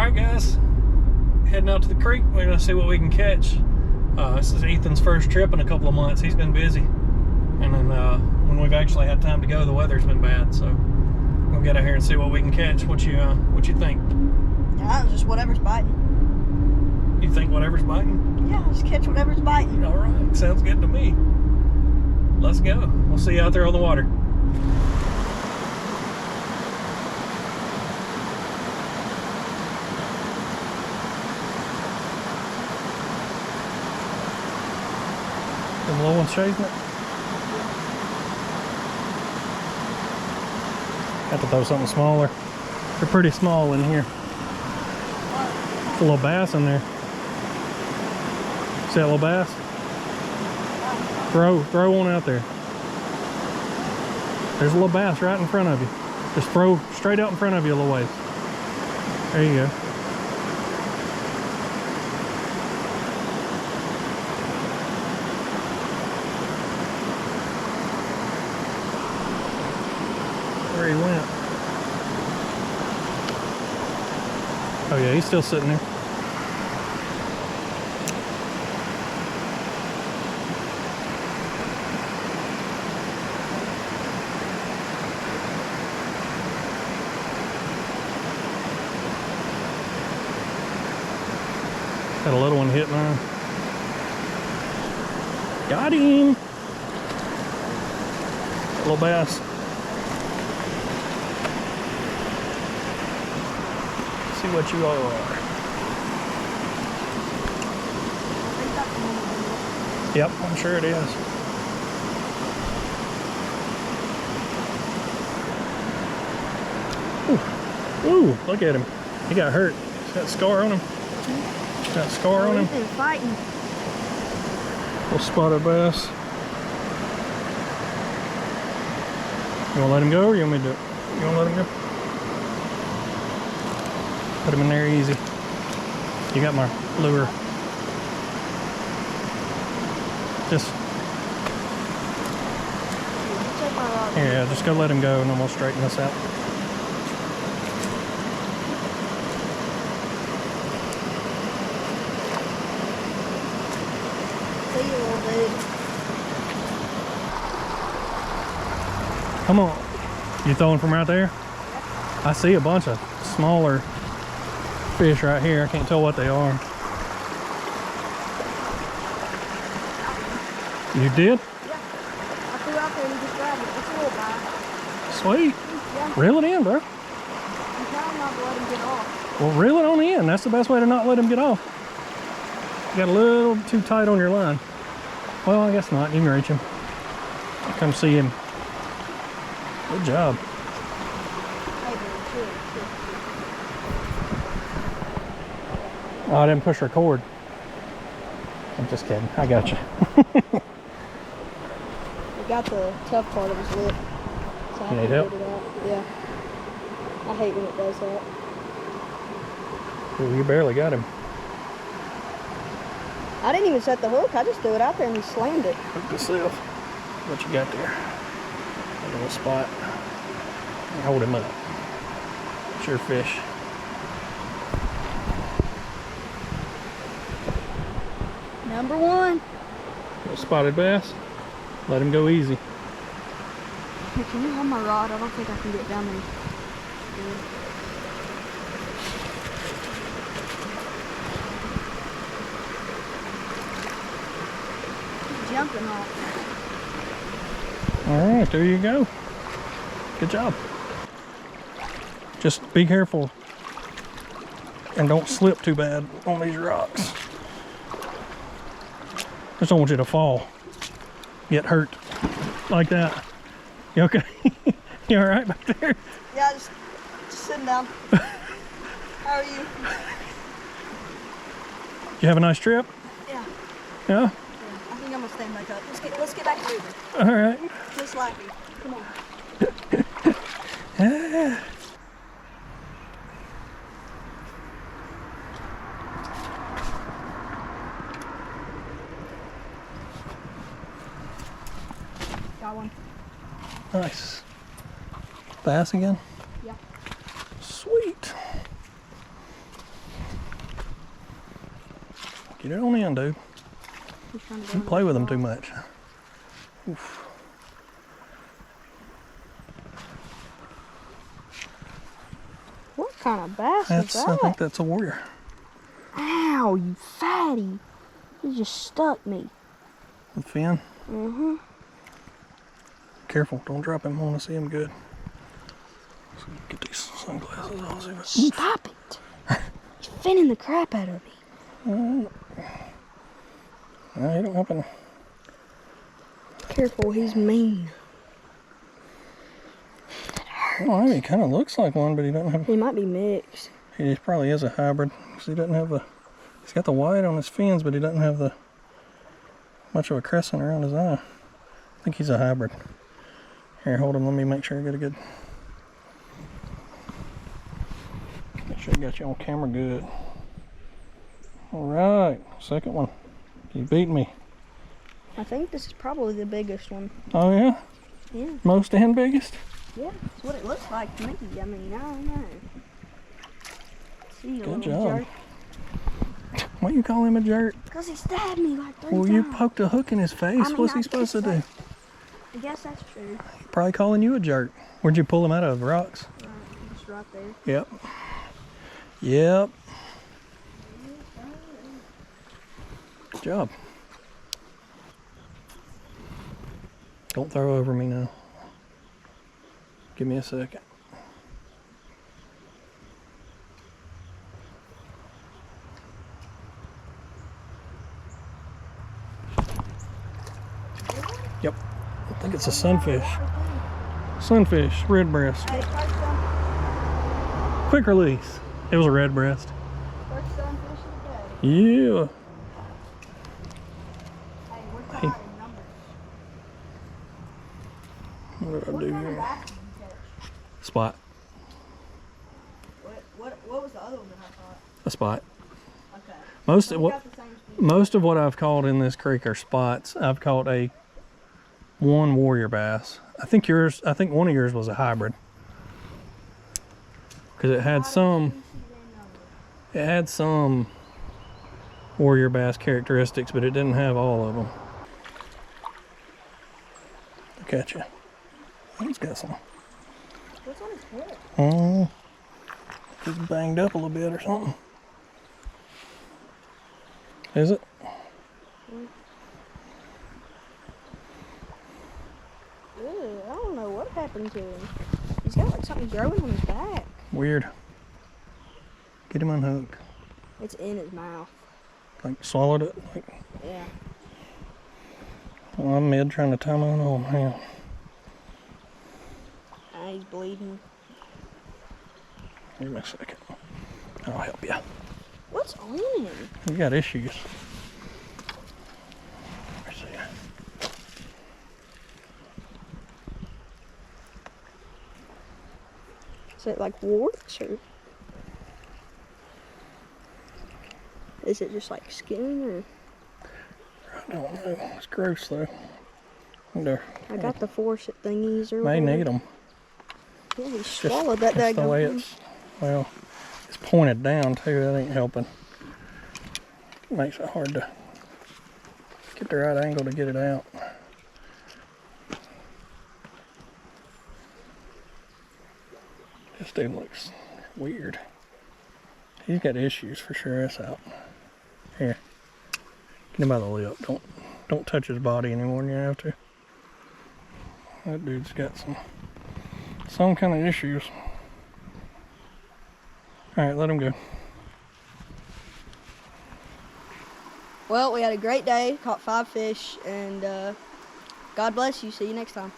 Alright guys, heading out to the creek. We're going to see what we can catch. This is Ethan's first trip in a couple of months. He's been busy. And then when we've actually had time to go, the weather's been bad. So we'll get out here and see what we can catch. What you think? Yeah, just whatever's biting. You think whatever's biting? Yeah, just catch whatever's biting. Alright, sounds good to me. Let's go. We'll see you out there on the water. The little one's chasing it. Have to throw something smaller. They're pretty small in here. There's a little bass in there. See that little bass? Throw one out there. There's a little bass right in front of you. Just throw straight out in front of you a little ways. There you go. Where he went. Oh yeah, he's still sitting there. Got a little one hit mine. Got him! Little bass. See what you are. Yep, I'm sure it is. Ooh, look at him. He got hurt. He's got a scar on him. Got a scar on him. He's been fighting. Little spotted bass. You wanna let him go or you want me to do it? You wanna let him go? Put him in there easy. You got my lure. Just here, just go let him go and then we'll straighten this out. See you, little dude. Come on. You throwing from right there? I see a bunch of smaller fish right here. I can't tell what they are. You did? Yeah. I threw out there and he just grabbed it. It's a little guy. Sweet. Yeah. Reel it in, bro. I'm trying not to let him get off. Well, reel it on the end. That's the best way to not let him get off. You got a little too tight on your line. Well, I guess not. You can reach him. Come see him. Good job. Oh, I didn't push record. I'm just kidding. I got you. We got the tough part of his lip. So You need help? Yeah. I hate when it does that. Ooh, you barely got him. I didn't even set the hook. I just threw it out there and he slammed it. Hook yourself. What you got there? A little spot. Hold him up. Sure fish. Number one. Little spotted bass. Let him go easy. Here, can you hold my rod? I don't think I can get down there. He's jumping off. All right, there you go. Good job. Just be careful and don't slip too bad on these rocks. Just don't want you to fall, get hurt like that. You okay? You all right back there? Yeah, just sitting down. How are you? You have a nice trip? Yeah. Yeah? I think I'm gonna stand back up. Let's get back moving. All right. Miss Lappy, come on. Got one. Nice. Bass again? Yeah. Sweet. Get it on in, dude. He's trying to go Don't in play the with them too box. much. Oof. What kind of bass is I that? think that's a warrior. Ow, you fatty. You just stuck me. With fin. Mm-hmm. Careful, don't drop him. I want to see him good. So get these sunglasses on. Stop it. He's finning the crap out of me. No, he don't happen. Careful, he's mean. Oh, he kind of looks like one, but he doesn't have. He might be mixed. He probably is a hybrid. 'Cause he doesn't have the. He's got the white on his fins, but he doesn't have the much of a crescent around his eye. I think he's a hybrid. Here, hold him. Let me make sure I get a good. Make sure I got you on camera good. All right, second one. You beat me. I think this is probably the biggest one. Oh yeah, Yeah. most and biggest. Yeah, that's what it looks like to me. I mean, I don't know. See, you Good little job. jerk. Why you call him a jerk? Because he stabbed me like 3 Well, times. you poked a hook in his face. I mean, What's I he supposed to guess do? I guess that's true. Probably calling you a jerk. Where'd you pull him out of? Rocks? Just right there. Yep. Yep. Good job. Don't throw over me now. Give me a second. Yep. I think it's a sunfish. Sunfish, red breast. Hey, Quick release. It was a red breast. first sunfish of the day. Yeah. Hey, we're tied in numbers. What did I What do kind of here? bass did you catch? Spot. What was the other one that I caught? A spot. Okay. Most So of we what got the same species. most of what I've caught in this creek are spots. I've caught one warrior bass. I think one of yours was a hybrid. Because it had some warrior bass characteristics, but it didn't have all of them. Look at you. He's got some. What's on his head? He's banged up a little bit or something. Is it? Ew, I don't know what happened to him. He's got like something growing on his back. Weird. Get him unhooked. It's in his mouth. Like swallowed it. Like, Yeah. well, I'm mid trying to tie mine on. Hang on. He's bleeding. Give me a second. I'll help you. What's on him? You got issues. Let me see. Is it like warts or is it just like skin or? I don't know. It's gross though. Wonder. I got the force thingies or May whatever. need them. Yeah, he swallowed that That's the way daggone thing. it's. Well, it's pointed down too. That ain't helping. Makes it hard to get the right angle to get it out. This dude looks weird. He's got issues for sure. That's out. Here, get him by the lip. Don't touch his body any more than you have to. That dude's got some kind of issues. All right, let him go. Well, we had a great day, caught 5 fish, and God bless you. See you next time.